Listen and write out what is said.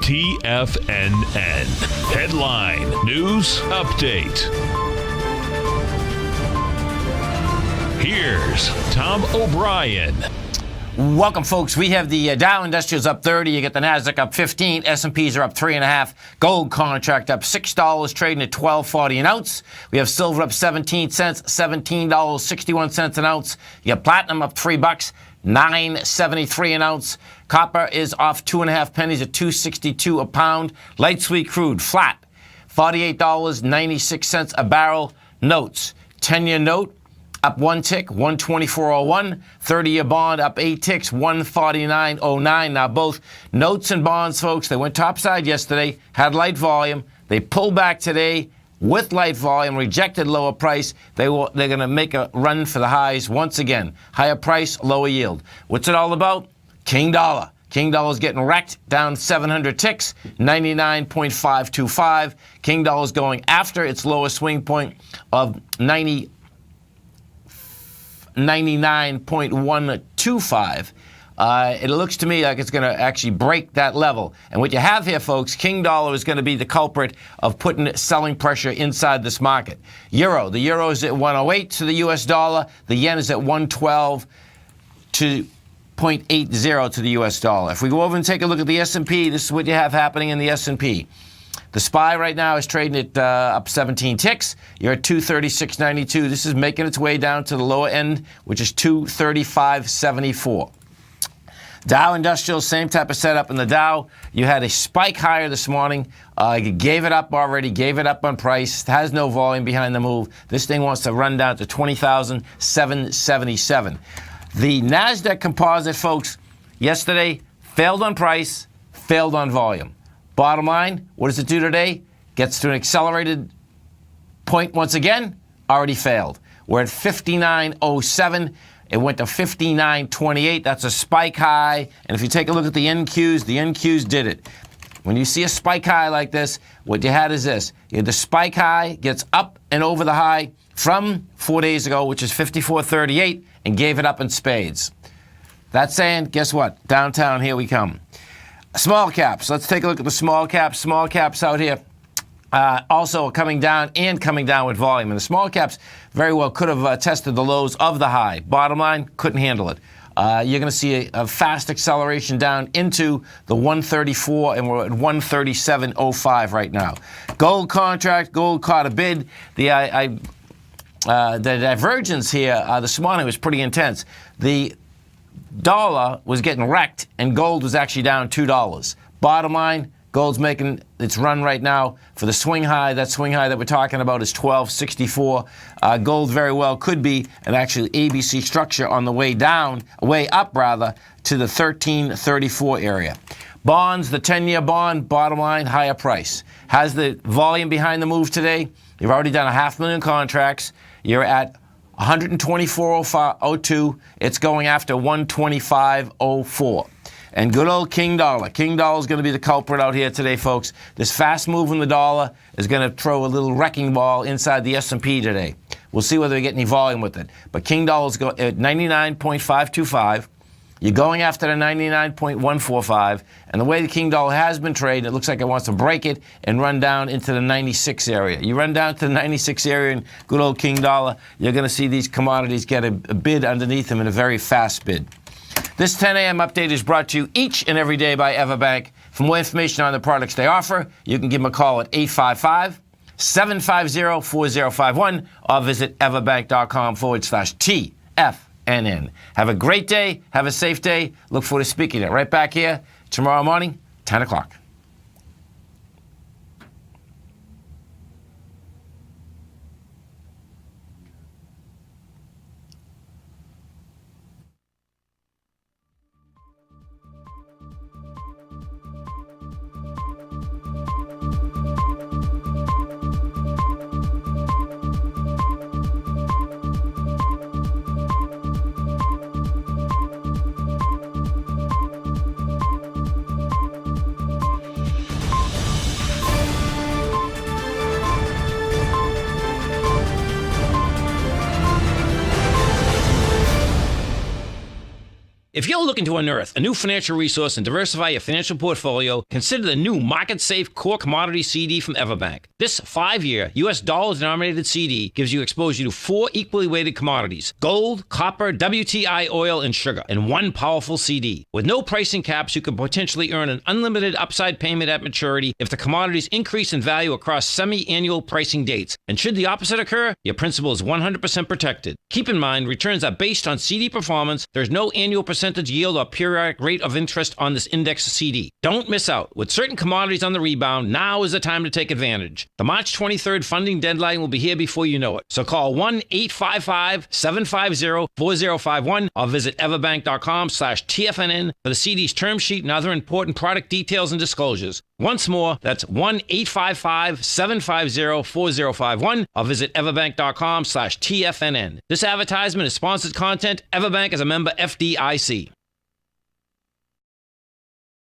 TFNN. Headline News Update. Here's Tom O'Brien. Welcome, folks. We have the Dow Industrials up 30. You get the Nasdaq up 15. S&Ps are up 3.5. Gold contract up $6, trading at $12.40 an ounce. We have silver up 17 cents, $17.61 an ounce. You have platinum up $3, $9.73 an ounce. Copper is off 2.5 pennies at $2.62 a pound. Light sweet crude flat, $48.96 a barrel. Notes: 10-year note up 1 tick, 124.01. 30-year bond up 8 ticks, 149.09. Now, both notes and bonds, folks, they went topside yesterday, had light volume. They pulled back today with light volume, rejected lower price. They're going to make a run for the highs once again. Higher price, lower yield. What's it all about? King dollar. King dollar's getting wrecked, down 700 ticks, 99.525. King dollar's going after its lowest swing point of 99.125. It looks to me like it's going to actually break that level. And what you have here, folks, King dollar is going to be the culprit of putting selling pressure inside this market. Euro. The euro is at 108 to the U.S. dollar. The yen is at 112 to 0.80 to the U.S. dollar. If we go over and take a look at the S&P, this is what you have happening in the S&P. The SPY right now is trading at up 17 ticks. You're at 236.92. This is making its way down to the lower end, which is 235.74. Dow Industrial, same type of setup in the Dow. You had a spike higher this morning. You gave it up already, gave it up on price. It has no volume behind the move. This thing wants to run down to 20,777. The NASDAQ composite, folks, yesterday failed on price, failed on volume. Bottom line, what does it do today? Gets to an accelerated point once again, already failed. We're at 59.07. It went to 59.28. That's a spike high. And if you take a look at the NQs did it. When you see a spike high like this, what you had is this. You had the spike high, gets up and over the high from 4 days ago, which is 54.38, and gave it up in spades. That saying, guess what? Downtown, here we come. Small caps. Let's take a look at the small caps. Small caps out here also coming down with volume. And the small caps very well could have tested the lows of the high. Bottom line, couldn't handle it. You're going to see a fast acceleration down into the 134, and we're at 137.05 right now. Gold contract, gold caught a bid. The divergence here this morning was pretty intense. The dollar was getting wrecked, and gold was actually down $2. Bottom line, gold's making its run right now for the swing high. That swing high that we're talking about is 1264. Gold very well could be an actually ABC structure on the way up to the 1334 area. Bonds, the 10-year bond, bottom line, higher price. Has the volume behind the move today? You've already done 500,000 contracts. You're at 124.02. It's going after 125.04. And good old King dollar. King dollar is going to be the culprit out here today, folks. This fast move in the dollar is going to throw a little wrecking ball inside the S&P today. We'll see whether we get any volume with it. But King dollar is at 99.525. You're going after the 99.145. And the way the King dollar has been trading, it looks like it wants to break it and run down into the 96 area. You run down to the 96 area in good old King dollar, you're going to see these commodities get a bid underneath them in a very fast bid. This 10 a.m. update is brought to you each and every day by Everbank. For more information on the products they offer, you can give them a call at 855-750-4051 or visit everbank.com/TFNN. Have a great day. Have a safe day. Look forward to speaking to you right back here tomorrow morning, 10 o'clock. If you're looking to unearth a new financial resource and diversify your financial portfolio, consider the new market-safe core commodity CD from Everbank. This 5-year U.S. dollar-denominated CD gives you exposure to 4 equally weighted commodities: gold, copper, WTI oil, and sugar, in one powerful CD. With no pricing caps, you can potentially earn an unlimited upside payment at maturity if the commodities increase in value across semi-annual pricing dates. And should the opposite occur, your principal is 100% protected. Keep in mind, returns are based on CD performance. There's no annual percentage yield or periodic rate of interest on this index CD. Don't miss out. With certain commodities on the rebound, now is the time to take advantage. The March 23rd funding deadline will be here before you know it. So call 1-855-750-4051 or visit everbank.com/TFNN for the CD's term sheet and other important product details and disclosures. Once more, that's 1-855-750-4051 or visit everbank.com/TFNN. This advertisement is sponsored content. Everbank is a member FDIC.